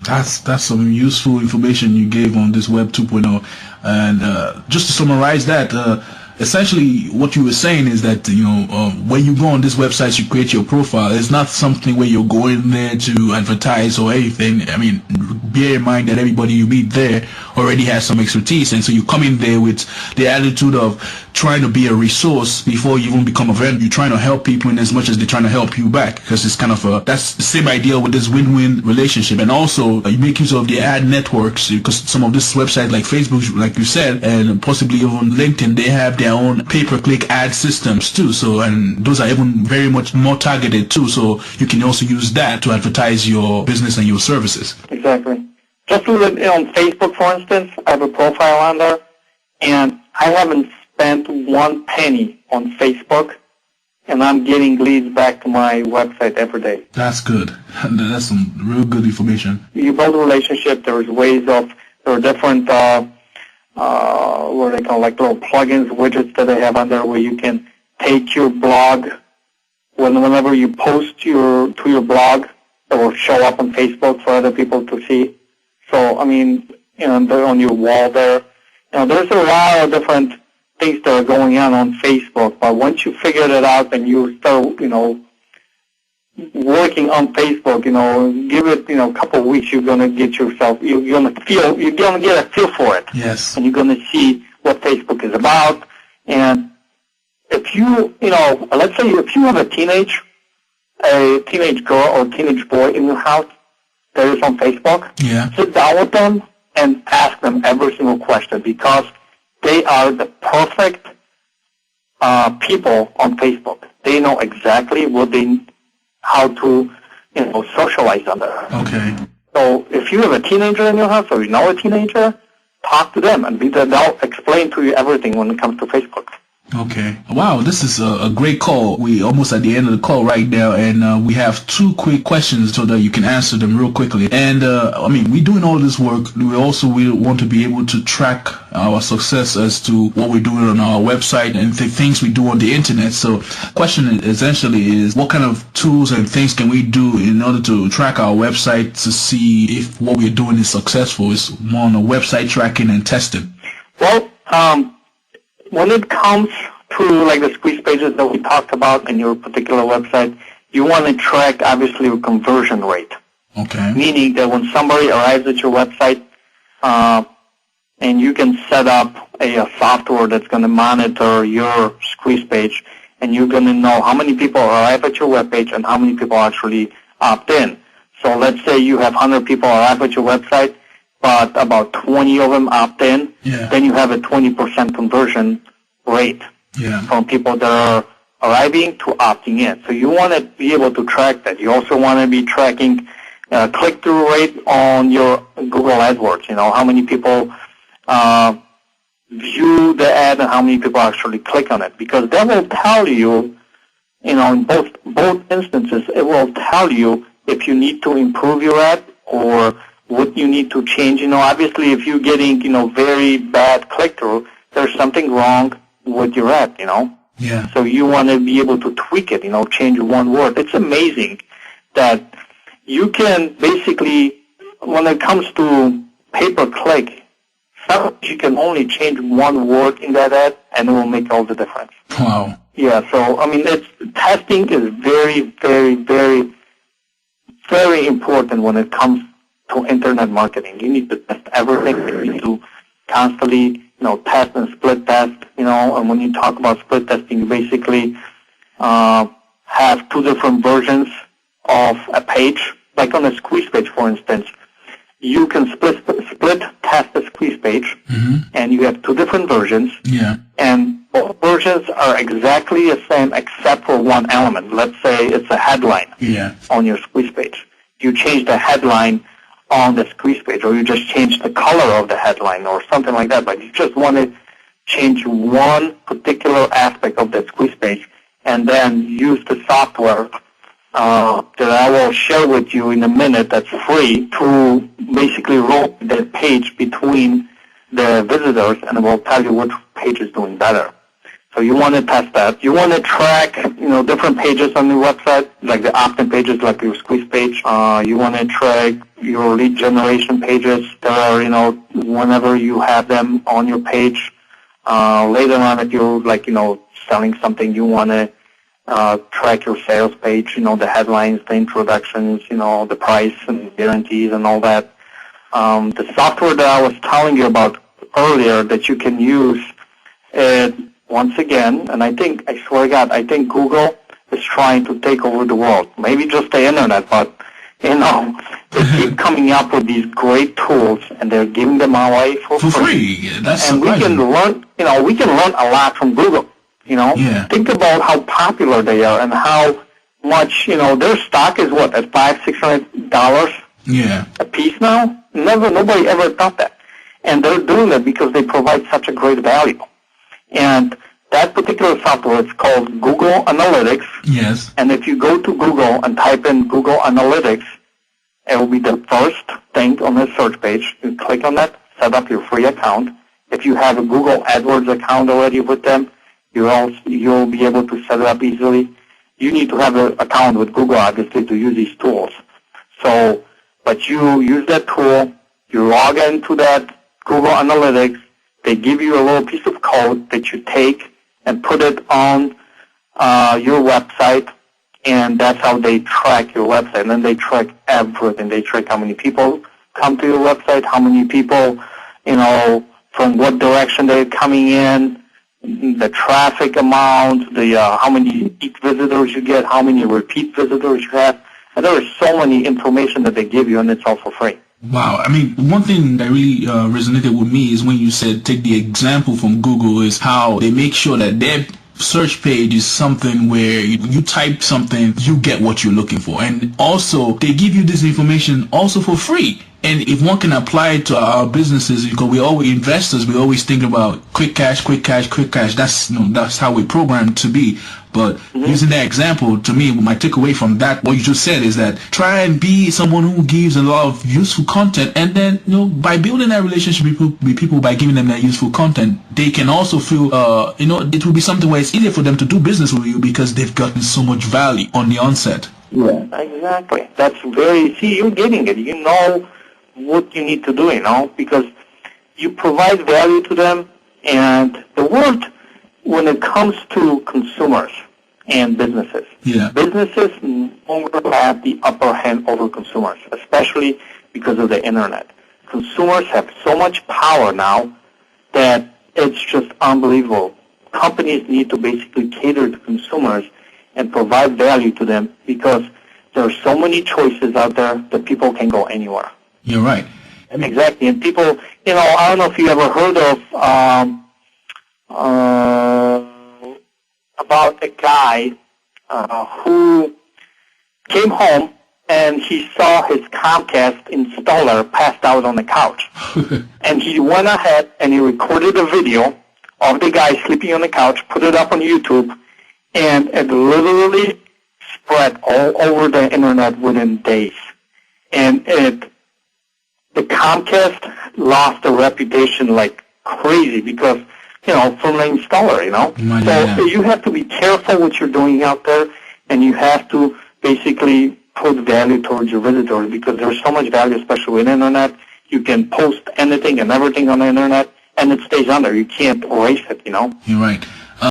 That's some useful information you gave on this Web 2.0. And just to summarize that, essentially what you were saying is that when you go on this website, you create your profile. It's not something where you're going there to advertise or anything. I mean, bear in mind that everybody you meet there already has some expertise, and so you come in there with the attitude of trying to be a resource before you even become a vendor. You're trying to help people in as much as they're trying to help you back, because it's kind of that's the same idea with this win-win relationship. And also you make use of the ad networks, because some of this websites like Facebook, like you said, and possibly even LinkedIn, they have their own pay-per-click ad systems too. So, and those are even very much more targeted too. So you can also use that to advertise your business and your services. Exactly. Just on Facebook, for instance, I have a profile on there, and I haven't spent one penny on Facebook, and I'm getting leads back to my website every day. That's good. That's some real good information. You build a relationship. There are different, what they call like little plugins, widgets that they have on there where you can take your blog, whenever you post to your blog, it will show up on Facebook for other people to see. So, I mean, they're on your wall there. There's a lot of different things that are going on Facebook, but once you figure it out and you start, working on Facebook, give it, a couple of weeks, you're going to get yourself, you're going to get a feel for it. Yes. And you're going to see what Facebook is about. And if you, let's say if you have a teenage girl or teenage boy in your house that is on Facebook, yeah, sit down with them and ask them every single question, because they are the perfect people on Facebook. They know exactly how to, socialize on there. Okay. So if you have a teenager in your house or you know a teenager, talk to them and they'll explain to you everything when it comes to Facebook. Okay. Wow, this is a great call. We almost at the end of the call right now, and we have 2 quick questions so that you can answer them real quickly. And we're doing all this work. We want to be able to track our success as to what we're doing on our website and the things we do on the internet. So question essentially is, what kind of tools and things can we do in order to track our website to see if what we're doing is successful? It's more on the website tracking and testing. Well, when it comes to like the squeeze pages that we talked about in your particular website, you want to track obviously your conversion rate. Okay. Meaning that when somebody arrives at your website, and you can set up a software that's going to monitor your squeeze page, and you're going to know how many people arrive at your web page and how many people actually opt in. So let's say you have 100 people arrive at your website, but about 20 of them opt in, then you have a 20% conversion rate from people that are arriving to opting in. So you want to be able to track that. You also want to be tracking click-through rate on your Google AdWords. How many people view the ad and how many people actually click on it, because that will tell you, in both instances, it will tell you if you need to improve your ad or what you need to change. Obviously, if you're getting, very bad click-through, there's something wrong with your ad, Yeah. So you want to be able to tweak it, change one word. It's amazing that you can basically, when it comes to pay-per-click, you can only change one word in that ad, and it will make all the difference. Wow. Yeah, so, testing is very, very, very, very important when it comes to internet marketing. You need to test everything. You need to constantly, test and split test, and when you talk about split testing, you basically have 2 different versions of a page. Like on a squeeze page, for instance, you can split test the squeeze page, and you have 2 different versions. Yeah. And both versions are exactly the same except for one element. Let's say it's a headline on your squeeze page. You change the headline on the squeeze page, or you just change the color of the headline or something like that, but you just want to change one particular aspect of the squeeze page, and then use the software that I will share with you in a minute that's free to basically roll the page between the visitors, and it will tell you which page is doing better. So you want to test that. You want to track, different pages on your website, like the opt-in pages, like your squeeze page. You want to track your lead generation pages that are, whenever you have them on your page. Later on, if you're selling something, you want to track your sales page, the headlines, the introductions, the price and guarantees and all that. The software that I was telling you about earlier that you can use, once again, and I swear to God, I think Google is trying to take over the world. Maybe just the internet, but, they keep coming up with these great tools, and they're giving them away for free. That's and surprising. we can learn a lot from Google. Yeah. Think about how popular they are and how much, their stock is what, at $500-$600 Yeah. a piece now? Nobody ever thought that. And they're doing it because they provide such a great value. And that particular software is called Google Analytics. Yes. And if you go to Google and type in Google Analytics, it will be the first thing on the search page. You click on that, set up your free account. If you have a Google AdWords account already with them, you'll be able to set it up easily. You need to have an account with Google, obviously, to use these tools. So, but you use that tool, you log into that Google Analytics, they give you a little piece of code that you take and put it on your website, and that's how they track your website. And then they track everything. They track how many people come to your website, how many people, from what direction they're coming in, the traffic amount, how many unique visitors you get, how many repeat visitors you have. And there is so many information that they give you, and it's all for free. Wow. I mean, one thing that really resonated with me is when you said take the example from Google is how they make sure that their search page is something where you type something, you get what you're looking for. And also, they give you this information also for free. And if one can apply it to our businesses, because we always investors, we always think about quick cash, quick cash, quick cash. That's how we're programmed to be. But using that example, to me, my takeaway from that, what you just said, is that try and be someone who gives a lot of useful content, and then by building that relationship with people, by giving them that useful content, they can also feel it will be something where it's easier for them to do business with you because they've gotten so much value on the onset. Yeah, exactly. That's you're getting it. You know what you need to do, because you provide value to them, and the world, when it comes to consumers and businesses, businesses no longer have the upper hand over consumers, especially because of the internet. Consumers have so much power now that it's just unbelievable. Companies need to basically cater to consumers and provide value to them because there are so many choices out there that people can go anywhere. You're right. Exactly. And people, I don't know if you ever heard of about a guy who came home and he saw his Comcast installer passed out on the couch. And he went ahead and he recorded a video of the guy sleeping on the couch, put it up on YouTube, and it literally spread all over the internet within days. And the Comcast lost a reputation like crazy because, from the installer, So you have to be careful what you're doing out there, and you have to basically put value towards your visitors because there's so much value, especially with the internet. You can post anything and everything on the internet, and it stays on there. You can't erase it, You're right.